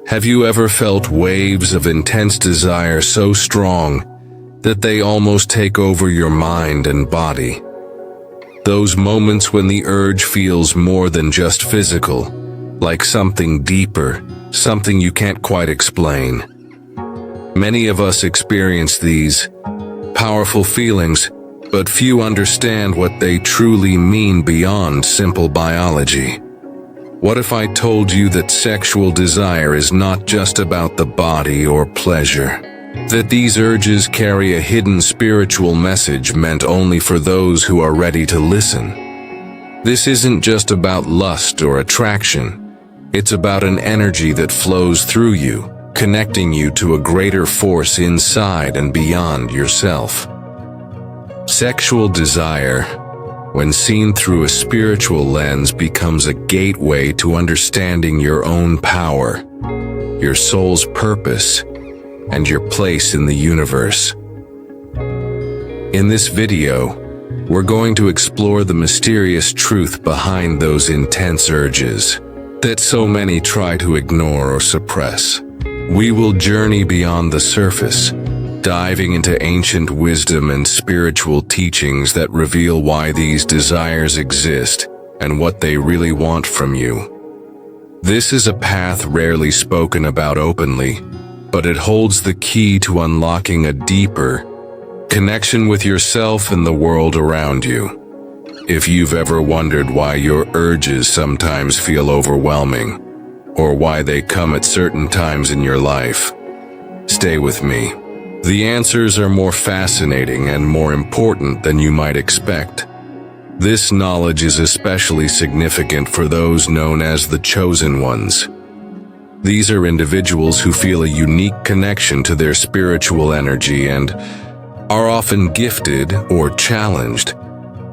Have you ever felt waves of intense desire so strong that they almost take over your mind and body? Those moments when the urge feels more than just physical, like something deeper, something you can't quite explain. Many of us experience these powerful feelings, but few understand what they truly mean beyond simple biology. What if I told you that sexual desire is not just about the body or pleasure? That these urges carry a hidden spiritual message meant only for those who are ready to listen. This isn't just about lust or attraction. It's about an energy that flows through you, connecting you to a greater force inside and beyond yourself. Sexual desire, when seen through a spiritual lens, becomes a gateway to understanding your own power, your soul's purpose, and your place in the universe. In this video, we're going to explore the mysterious truth behind those intense urges that so many try to ignore or suppress. We will journey beyond the surface, diving into ancient wisdom and spiritual teachings that reveal why these desires exist and what they really want from you. This is a path rarely spoken about openly, but it holds the key to unlocking a deeper connection with yourself and the world around you. If you've ever wondered why your urges sometimes feel overwhelming, or why they come at certain times in your life, stay with me. The answers are more fascinating and more important than you might expect. This knowledge is especially significant for those known as the chosen ones. These are individuals who feel a unique connection to their spiritual energy and are often gifted or challenged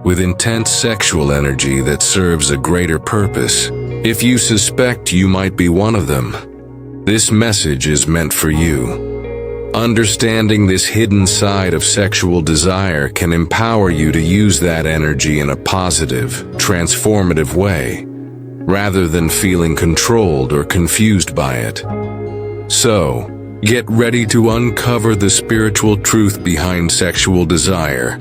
with intense sexual energy that serves a greater purpose. If you suspect you might be one of them, this message is meant for you. Understanding this hidden side of sexual desire can empower you to use that energy in a positive, transformative way, rather than feeling controlled or confused by it. So, get ready to uncover the spiritual truth behind sexual desire,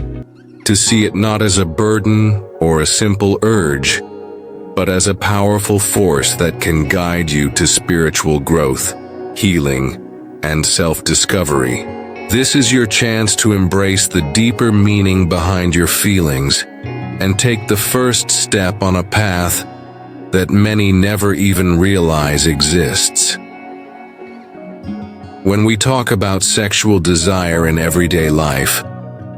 to see it not as a burden or a simple urge, but as a powerful force that can guide you to spiritual growth, healing, and self-discovery. This is your chance to embrace the deeper meaning behind your feelings and take the first step on a path that many never even realize exists. When we talk about sexual desire in everyday life,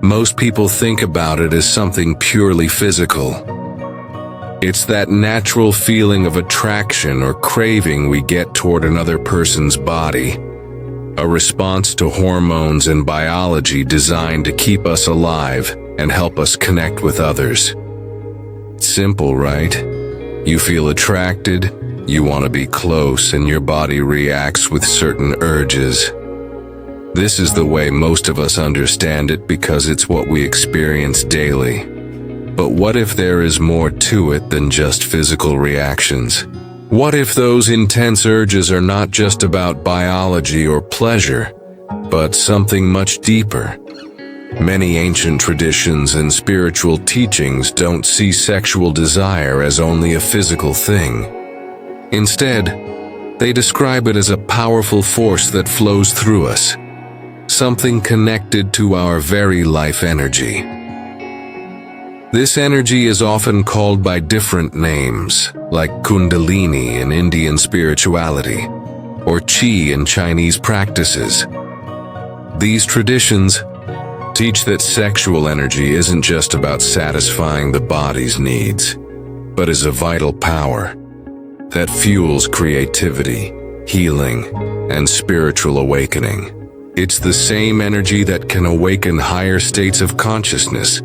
most people think about it as something purely physical. It's that natural feeling of attraction or craving we get toward another person's body, a response to hormones and biology designed to keep us alive and help us connect with others. Simple, right? You feel attracted, you want to be close, and your body reacts with certain urges. This is the way most of us understand it because it's what we experience daily. But what if there is more to it than just physical reactions? What if those intense urges are not just about biology or pleasure, but something much deeper? Many ancient traditions and spiritual teachings don't see sexual desire as only a physical thing. Instead, they describe it as a powerful force that flows through us, something connected to our very life energy. This energy is often called by different names, like Kundalini in Indian spirituality, or Qi in Chinese practices. These traditions teach that sexual energy isn't just about satisfying the body's needs, but is a vital power that fuels creativity, healing, and spiritual awakening. It's the same energy that can awaken higher states of consciousness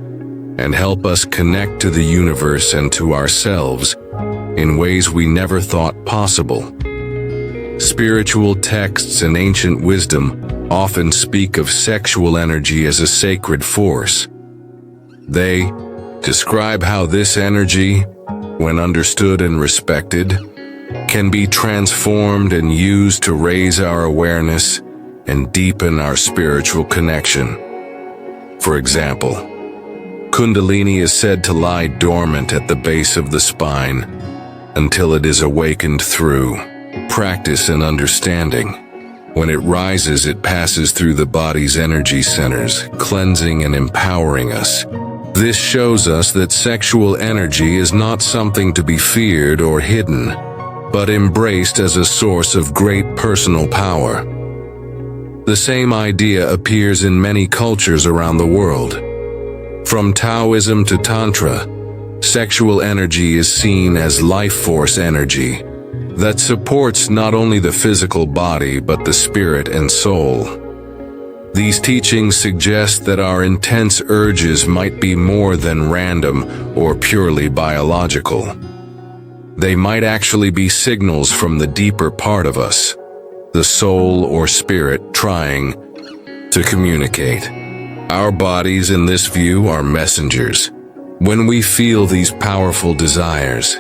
and help us connect to the universe and to ourselves in ways we never thought possible. Spiritual texts and ancient wisdom often speak of sexual energy as a sacred force. They describe how this energy, when understood and respected, can be transformed and used to raise our awareness and deepen our spiritual connection. For example, Kundalini is said to lie dormant at the base of the spine until it is awakened through practice and understanding. When it rises, it passes through the body's energy centers, cleansing and empowering us. This shows us that sexual energy is not something to be feared or hidden, but embraced as a source of great personal power. The same idea appears in many cultures around the world. From Taoism to Tantra, sexual energy is seen as life force energy that supports not only the physical body but the spirit and soul. These teachings suggest that our intense urges might be more than random or purely biological. They might actually be signals from the deeper part of us, the soul or spirit trying to communicate. Our bodies in this view are messengers. When we feel these powerful desires,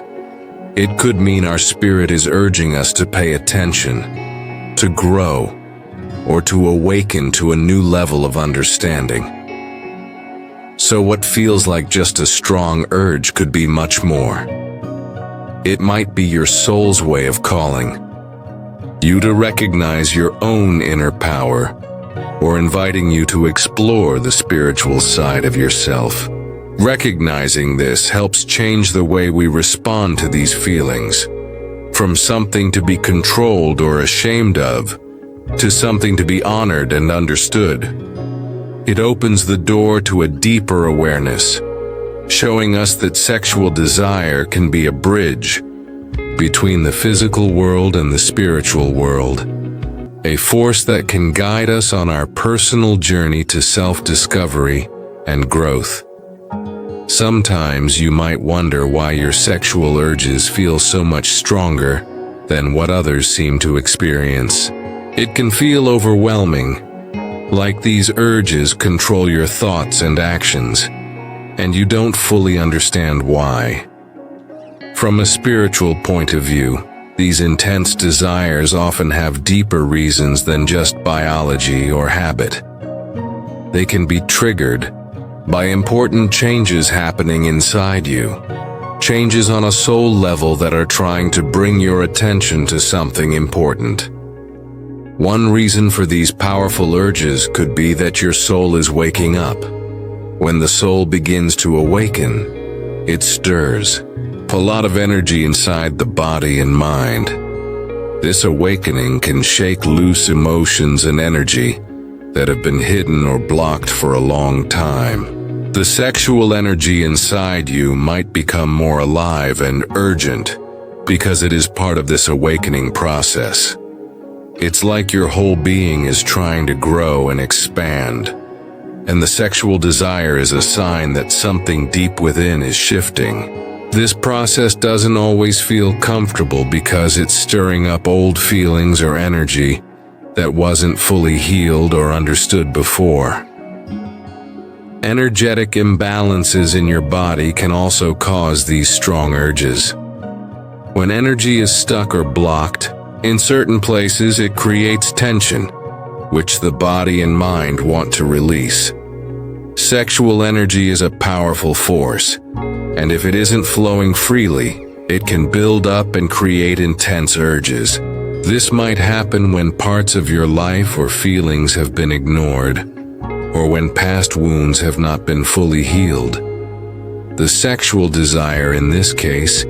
it could mean our spirit is urging us to pay attention, to grow, or to awaken to a new level of understanding. So what feels like just a strong urge could be much more. It might be your soul's way of calling you to recognize your own inner power, or inviting you to explore the spiritual side of yourself. Recognizing this helps change the way we respond to these feelings, from something to be controlled or ashamed of, to something to be honored and understood. It opens the door to a deeper awareness, showing us that sexual desire can be a bridge between the physical world and the spiritual world, a force that can guide us on our personal journey to self-discovery and growth. Sometimes you might wonder why your sexual urges feel so much stronger than what others seem to experience. It can feel overwhelming, like these urges control your thoughts and actions, and you don't fully understand why. From a spiritual point of view, these intense desires often have deeper reasons than just biology or habit. They can be triggered by important changes happening inside you, changes on a soul level that are trying to bring your attention to something important. One reason for these powerful urges could be that your soul is waking up. When the soul begins to awaken, it stirs a lot of energy inside the body and mind. This awakening can shake loose emotions and energy that have been hidden or blocked for a long time. The sexual energy inside you might become more alive and urgent because it is part of this awakening process. It's like your whole being is trying to grow and expand, and the sexual desire is a sign that something deep within is shifting. This process doesn't always feel comfortable because it's stirring up old feelings or energy that wasn't fully healed or understood before. Energetic imbalances in your body can also cause these strong urges. When energy is stuck or blocked, in certain places it creates tension, which the body and mind want to release. Sexual energy is a powerful force, and if it isn't flowing freely, it can build up and create intense urges. This might happen when parts of your life or feelings have been ignored, or when past wounds have not been fully healed. The sexual desire in this case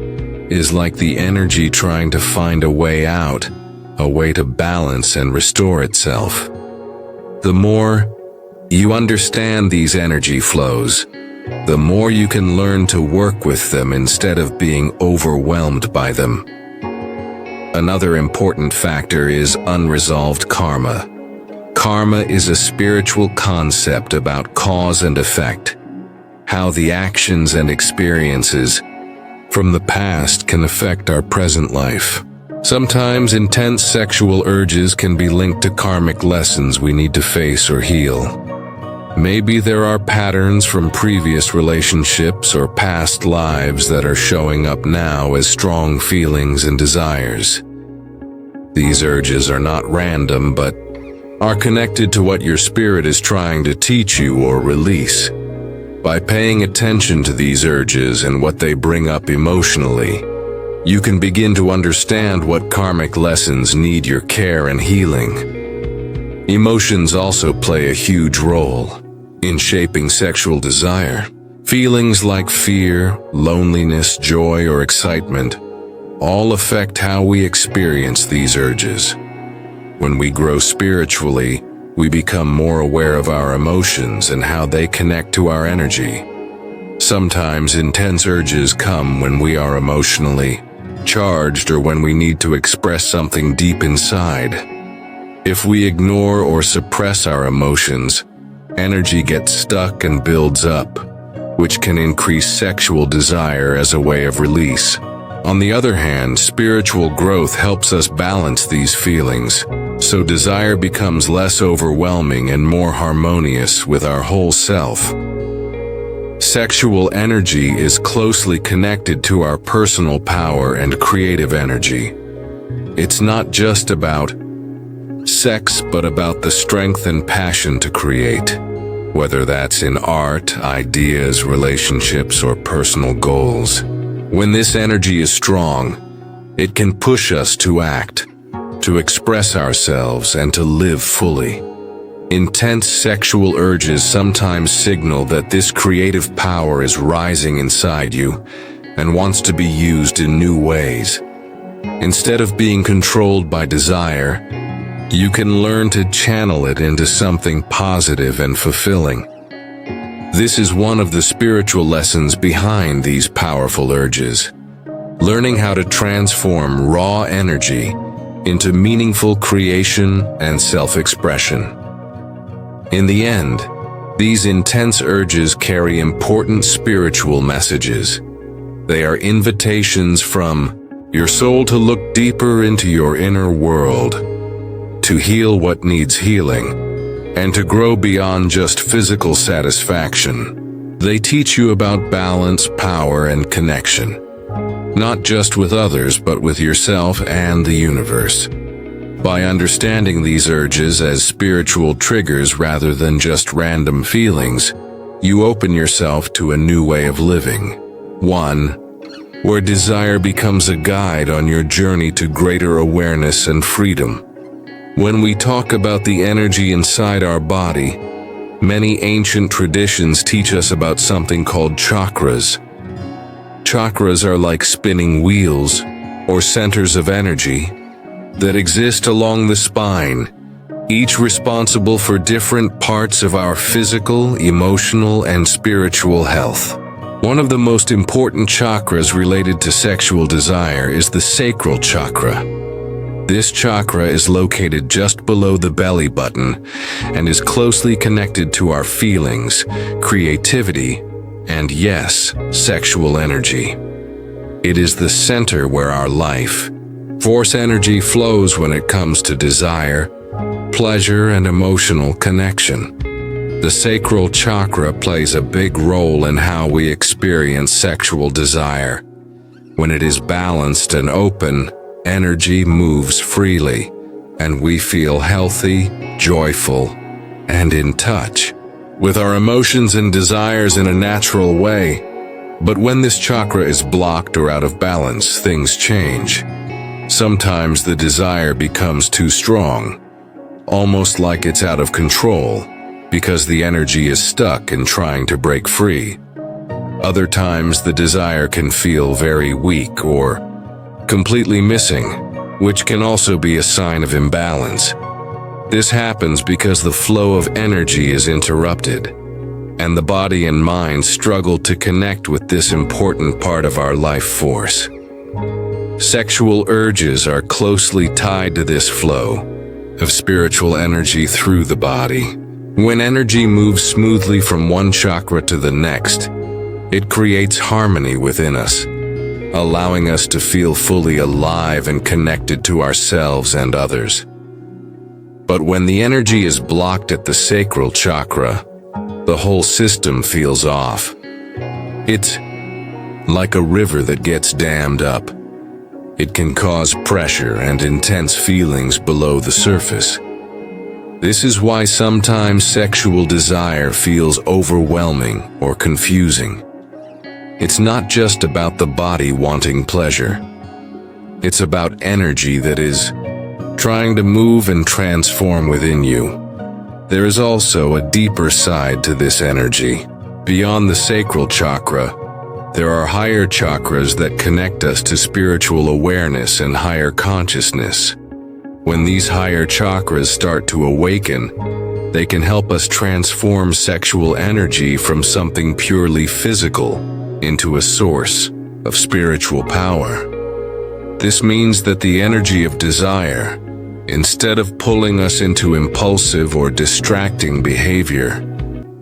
is like the energy trying to find a way out, a way to balance and restore itself. The more you understand these energy flows, the more you can learn to work with them instead of being overwhelmed by them. Another important factor is unresolved karma. Karma is a spiritual concept about cause and effect, how the actions and experiences from the past can affect our present life. Sometimes intense sexual urges can be linked to karmic lessons we need to face or heal. Maybe there are patterns from previous relationships or past lives that are showing up now as strong feelings and desires. These urges are not random, but are connected to what your spirit is trying to teach you or release. By paying attention to these urges and what they bring up emotionally, you can begin to understand what karmic lessons need your care and healing. Emotions also play a huge role in shaping sexual desire. Feelings like fear, loneliness, joy, or excitement all affect how we experience these urges. When we grow spiritually, we become more aware of our emotions and how they connect to our energy. Sometimes intense urges come when we are emotionally charged or when we need to express something deep inside. If we ignore or suppress our emotions, energy gets stuck and builds up, which can increase sexual desire as a way of release. On the other hand, spiritual growth helps us balance these feelings, so desire becomes less overwhelming and more harmonious with our whole self. Sexual energy is closely connected to our personal power and creative energy. It's not just about sex, but about the strength and passion to create, whether that's in art, ideas, relationships, or personal goals. When this energy is strong, it can push us to act, to express ourselves, and to live fully. Intense sexual urges sometimes signal that this creative power is rising inside you and wants to be used in new ways. Instead of being controlled by desire, you can learn to channel it into something positive and fulfilling. This is one of the spiritual lessons behind these powerful urges. Learning how to transform raw energy into meaningful creation and self-expression. In the end, these intense urges carry important spiritual messages. They are invitations from your soul to look deeper into your inner world, to heal what needs healing, and to grow beyond just physical satisfaction. They teach you about balance, power, and connection, not just with others, but with yourself and the universe. By understanding these urges as spiritual triggers rather than just random feelings, you open yourself to a new way of living. One where desire becomes a guide on your journey to greater awareness and freedom. When we talk about the energy inside our body, many ancient traditions teach us about something called chakras. Chakras are like spinning wheels, or centers of energy, that exist along the spine, each responsible for different parts of our physical, emotional, and spiritual health. One of the most important chakras related to sexual desire is the sacral chakra. This chakra is located just below the belly button and is closely connected to our feelings, creativity, and yes, sexual energy. It is the center where our life force energy flows when it comes to desire, pleasure, and emotional connection. The sacral chakra plays a big role in how we experience sexual desire. When it is balanced and open, energy moves freely, and we feel healthy, joyful, and in touch with our emotions and desires in a natural way. But when this chakra is blocked or out of balance, things change. Sometimes the desire becomes too strong, almost like it's out of control, because the energy is stuck and trying to break free. Other times the desire can feel very weak or completely missing, which can also be a sign of imbalance. This happens because the flow of energy is interrupted, and the body and mind struggle to connect with this important part of our life force. Sexual urges are closely tied to this flow of spiritual energy through the body. When energy moves smoothly from one chakra to the next, it creates harmony within us, allowing us to feel fully alive and connected to ourselves and others. But when the energy is blocked at the sacral chakra, the whole system feels off. It's like a river that gets dammed up. It can cause pressure and intense feelings below the surface. This is why sometimes sexual desire feels overwhelming or confusing. It's not just about the body wanting pleasure. It's about energy that is trying to move and transform within you. There is also a deeper side to this energy. Beyond the sacral chakra, there are higher chakras that connect us to spiritual awareness and higher consciousness. When these higher chakras start to awaken, they can help us transform sexual energy from something purely physical into a source of spiritual power. This means that the energy of desire, instead of pulling us into impulsive or distracting behavior,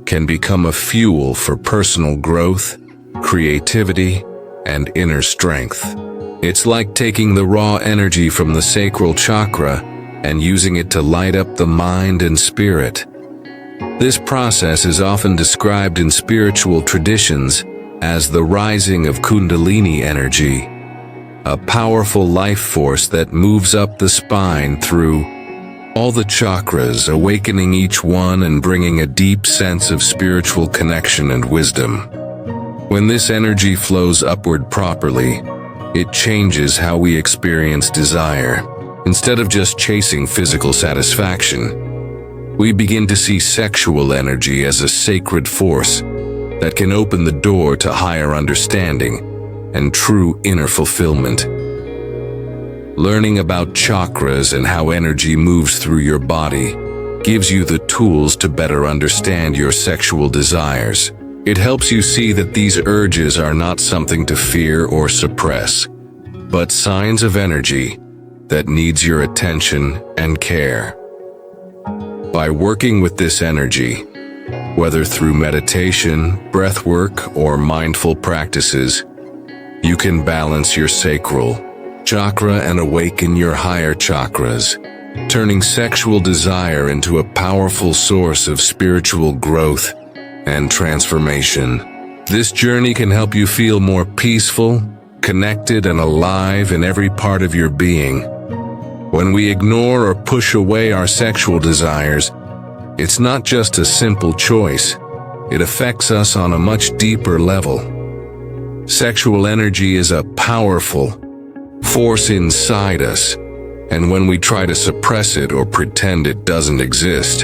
can become a fuel for personal growth, creativity, and inner strength. It's like taking the raw energy from the sacral chakra and using it to light up the mind and spirit. This process is often described in spiritual traditions as the rising of Kundalini energy, a powerful life force that moves up the spine through all the chakras, awakening each one and bringing a deep sense of spiritual connection and wisdom. When this energy flows upward properly, it changes how we experience desire. Instead of just chasing physical satisfaction, we begin to see sexual energy as a sacred force that can open the door to higher understanding and true inner fulfillment. Learning about chakras and how energy moves through your body gives you the tools to better understand your sexual desires. It helps you see that these urges are not something to fear or suppress, but signs of energy that needs your attention and care. By working with this energy, whether through meditation, breathwork, or mindful practices, you can balance your sacral chakra and awaken your higher chakras, turning sexual desire into a powerful source of spiritual growth and transformation. This journey can help you feel more peaceful, connected, and alive in every part of your being. When we ignore or push away our sexual desires, it's not just a simple choice. It affects us on a much deeper level. Sexual energy is a powerful force inside us, and when we try to suppress it or pretend it doesn't exist,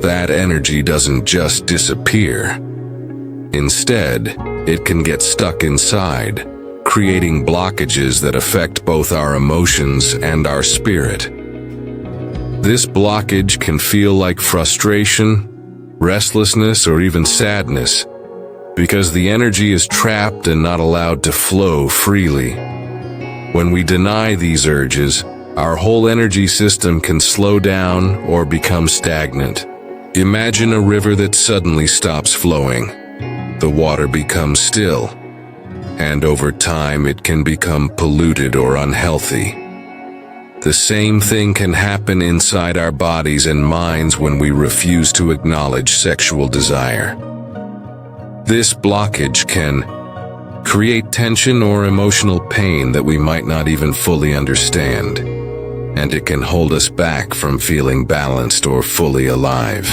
that energy doesn't just disappear. Instead, it can get stuck inside, creating blockages that affect both our emotions and our spirit. This blockage can feel like frustration, restlessness, or even sadness, because the energy is trapped and not allowed to flow freely. When we deny these urges, our whole energy system can slow down or become stagnant. Imagine a river that suddenly stops flowing. The water becomes still, and over time it can become polluted or unhealthy. The same thing can happen inside our bodies and minds when we refuse to acknowledge sexual desire. This blockage can create tension or emotional pain that we might not even fully understand, and it can hold us back from feeling balanced or fully alive.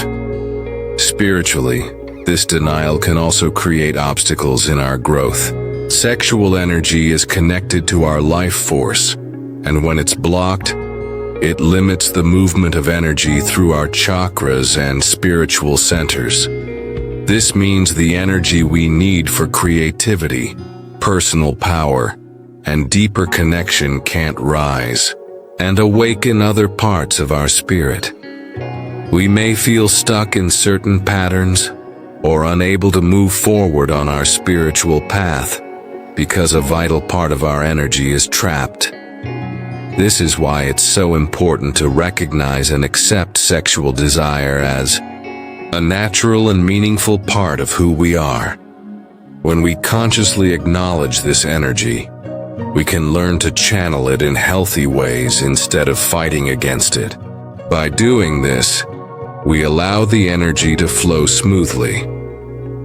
Spiritually, this denial can also create obstacles in our growth. Sexual energy is connected to our life force, and when it's blocked, it limits the movement of energy through our chakras and spiritual centers. This means the energy we need for creativity, personal power, and deeper connection can't rise and awaken other parts of our spirit. We may feel stuck in certain patterns or unable to move forward on our spiritual path because a vital part of our energy is trapped. This is why it's so important to recognize and accept sexual desire as a natural and meaningful part of who we are. When we consciously acknowledge this energy, we can learn to channel it in healthy ways instead of fighting against it. By doing this, we allow the energy to flow smoothly,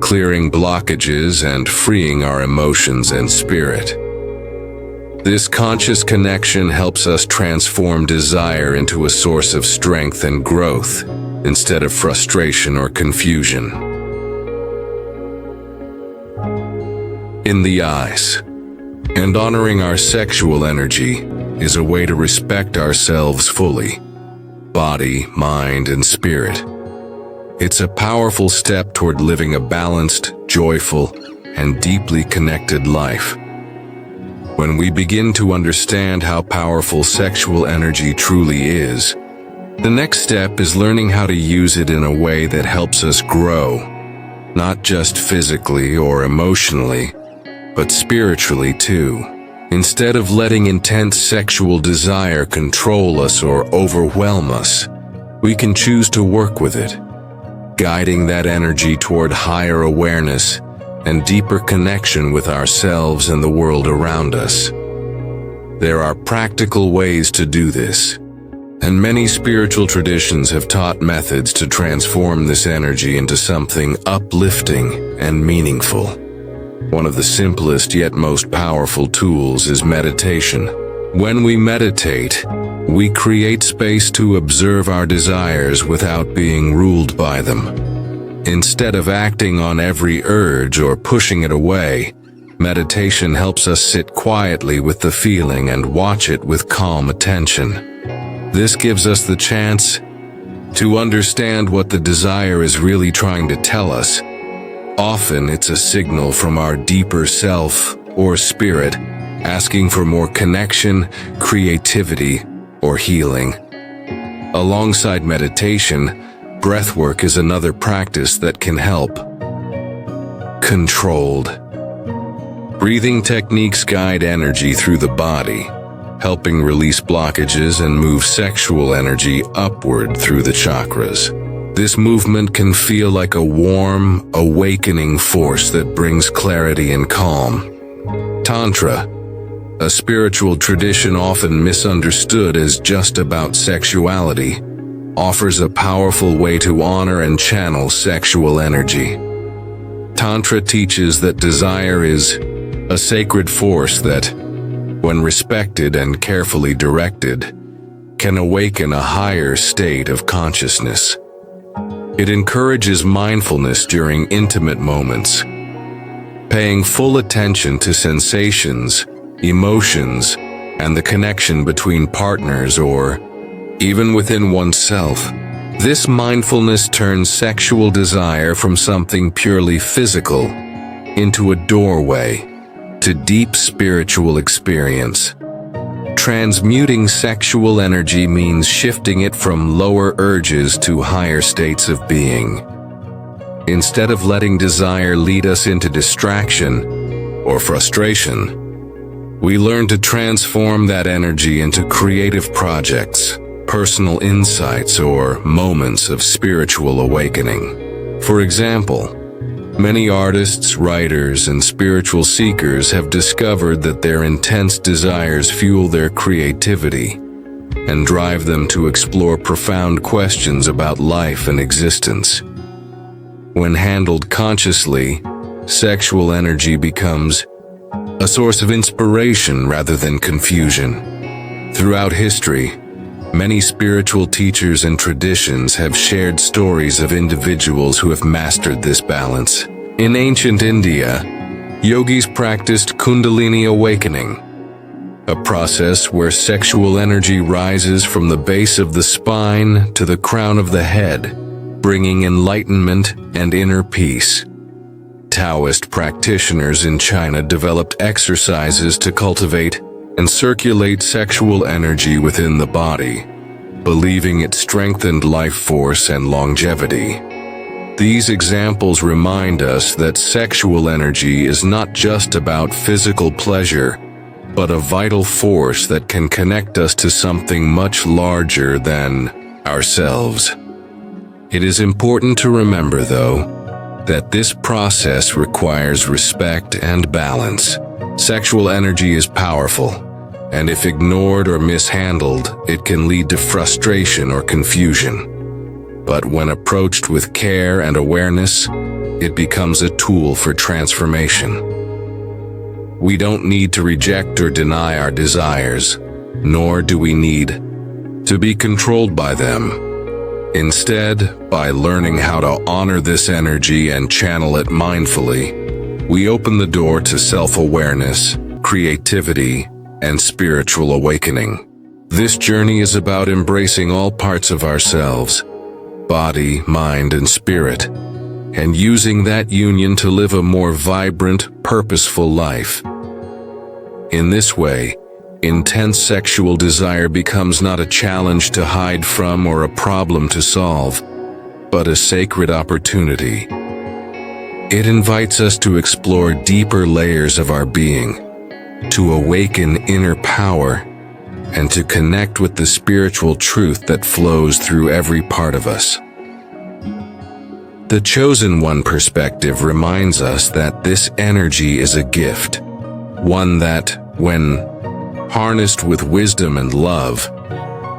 clearing blockages and freeing our emotions and spirit. This conscious connection helps us transform desire into a source of strength and growth, instead of frustration or confusion. In the eyes, and honoring our sexual energy is a way to respect ourselves fully, body, mind, and spirit. It's a powerful step toward living a balanced, joyful, and deeply connected life. When we begin to understand how powerful sexual energy truly is, the next step is learning how to use it in a way that helps us grow, not just physically or emotionally, but spiritually too. Instead of letting intense sexual desire control us or overwhelm us, we can choose to work with it, guiding that energy toward higher awareness and deeper connection with ourselves and the world around us. There are practical ways to do this, and many spiritual traditions have taught methods to transform this energy into something uplifting and meaningful. One of the simplest yet most powerful tools is meditation. When we meditate, we create space to observe our desires without being ruled by them. Instead of acting on every urge or pushing it away, meditation helps us sit quietly with the feeling and watch it with calm attention. This gives us the chance to understand what the desire is really trying to tell us. Often it's a signal from our deeper self or spirit, asking for more connection, creativity, or healing. Alongside meditation, breathwork is another practice that can help. Controlled breathing techniques guide energy through the body, helping release blockages and move sexual energy upward through the chakras. This movement can feel like a warm, awakening force that brings clarity and calm. Tantra, a spiritual tradition often misunderstood as just about sexuality, offers a powerful way to honor and channel sexual energy. Tantra teaches that desire is a sacred force that, when respected and carefully directed, can awaken a higher state of consciousness. It encourages mindfulness during intimate moments, paying full attention to sensations, emotions, and the connection between partners or even within oneself. This mindfulness turns sexual desire from something purely physical into a doorway to deep spiritual experience. Transmuting sexual energy means shifting it from lower urges to higher states of being. Instead of letting desire lead us into distraction or frustration, we learn to transform that energy into creative projects, personal insights, or moments of spiritual awakening. For example, many artists, writers, and spiritual seekers have discovered that their intense desires fuel their creativity and drive them to explore profound questions about life and existence. When handled consciously, sexual energy becomes a source of inspiration rather than confusion. Throughout history, many spiritual teachers and traditions have shared stories of individuals who have mastered this balance. In ancient India, yogis practiced Kundalini awakening, a process where sexual energy rises from the base of the spine to the crown of the head, bringing enlightenment and inner peace. Taoist practitioners in China developed exercises to cultivate and circulate sexual energy within the body, believing it strengthened life force and longevity. These examples remind us that sexual energy is not just about physical pleasure, but a vital force that can connect us to something much larger than ourselves. It is important to remember, though, that this process requires respect and balance. Sexual energy is powerful, and if ignored or mishandled, it can lead to frustration or confusion. But when approached with care and awareness, it becomes a tool for transformation. We don't need to reject or deny our desires, nor do we need to be controlled by them. Instead, by learning how to honor this energy and channel it mindfully, we open the door to self-awareness, creativity, and spiritual awakening. This journey is about embracing all parts of ourselves, body, mind, and spirit, and using that union to live a more vibrant, purposeful life. In this way, intense sexual desire becomes not a challenge to hide from or a problem to solve, but a sacred opportunity. It invites us to explore deeper layers of our being, to awaken inner power, and to connect with the spiritual truth that flows through every part of us. The Chosen One perspective reminds us that this energy is a gift, one that, when harnessed with wisdom and love,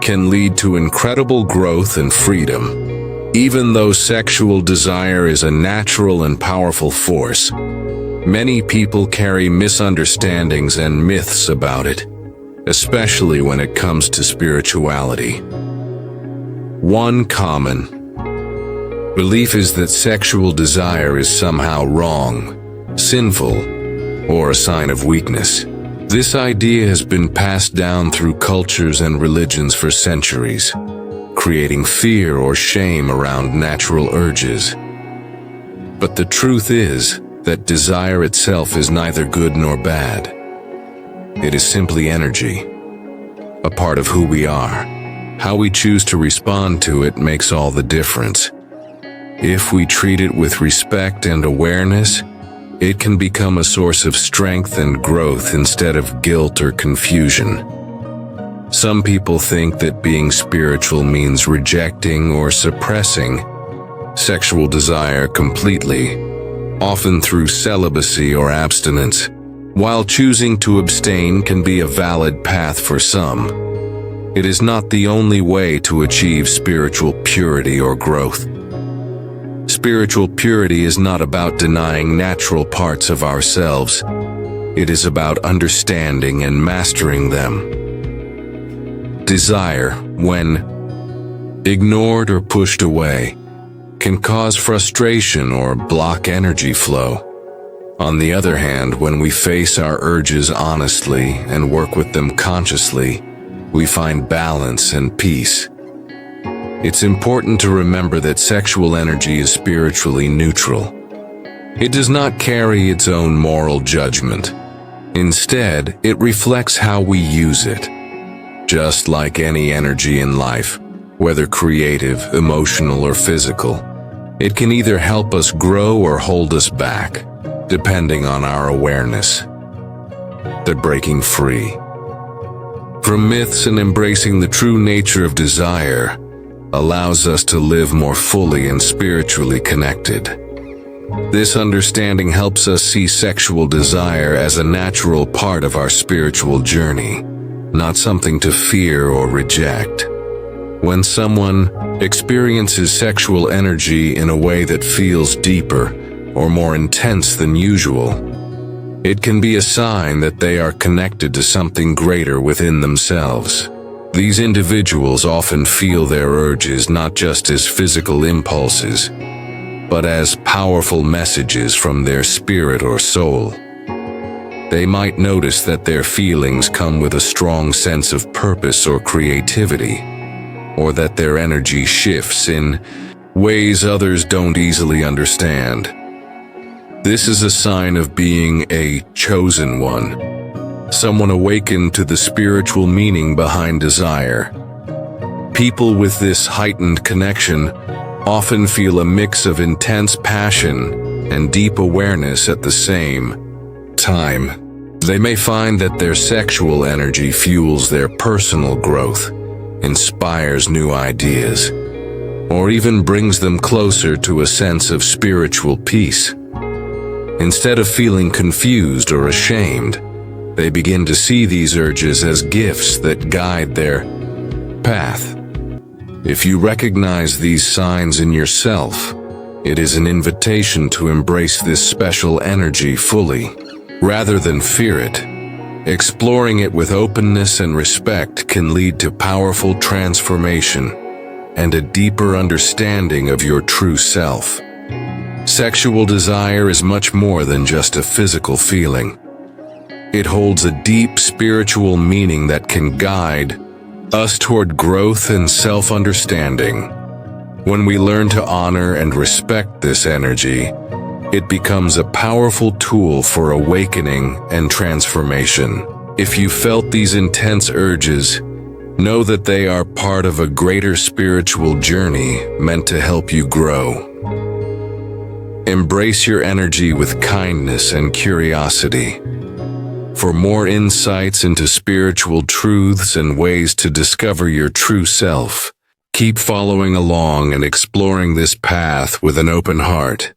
can lead to incredible growth and freedom. Even though sexual desire is a natural and powerful force, many people carry misunderstandings and myths about it, especially when it comes to spirituality. One common belief is that sexual desire is somehow wrong, sinful, or a sign of weakness. This idea has been passed down through cultures and religions for centuries, creating fear or shame around natural urges. But the truth is that desire itself is neither good nor bad. It is simply energy, a part of who we are. How we choose to respond to it makes all the difference. If we treat it with respect and awareness, it can become a source of strength and growth instead of guilt or confusion. Some people think that being spiritual means rejecting or suppressing sexual desire completely, often through celibacy or abstinence. While choosing to abstain can be a valid path for some, it is not the only way to achieve spiritual purity or growth. Spiritual purity is not about denying natural parts of ourselves. It is about understanding and mastering them. Desire, when ignored or pushed away, can cause frustration or block energy flow. On the other hand, when we face our urges honestly and work with them consciously, we find balance and peace. It's important to remember that sexual energy is spiritually neutral. It does not carry its own moral judgment. Instead, it reflects how we use it. Just like any energy in life, whether creative, emotional, or physical, it can either help us grow or hold us back, depending on our awareness. The breaking free from myths and embracing the true nature of desire allows us to live more fully and spiritually connected. This understanding helps us see sexual desire as a natural part of our spiritual journey, not something to fear or reject. When someone experiences sexual energy in a way that feels deeper or more intense than usual, it can be a sign that they are connected to something greater within themselves. These individuals often feel their urges not just as physical impulses, but as powerful messages from their spirit or soul. They might notice that their feelings come with a strong sense of purpose or creativity, or that their energy shifts in ways others don't easily understand. This is a sign of being a chosen one, someone awakened to the spiritual meaning behind desire. People with this heightened connection often feel a mix of intense passion and deep awareness at the same time. They may find that their sexual energy fuels their personal growth, inspires new ideas, or even brings them closer to a sense of spiritual peace. Instead of feeling confused or ashamed, they begin to see these urges as gifts that guide their path. If you recognize these signs in yourself, it is an invitation to embrace this special energy fully, rather than fear it. Exploring it with openness and respect can lead to powerful transformation and a deeper understanding of your true self. Sexual desire is much more than just a physical feeling. It holds a deep spiritual meaning that can guide us toward growth and self-understanding. When we learn to honor and respect this energy, it becomes a powerful tool for awakening and transformation. If you felt these intense urges, know that they are part of a greater spiritual journey meant to help you grow. Embrace your energy with kindness and curiosity. For more insights into spiritual truths and ways to discover your true self, keep following along and exploring this path with an open heart.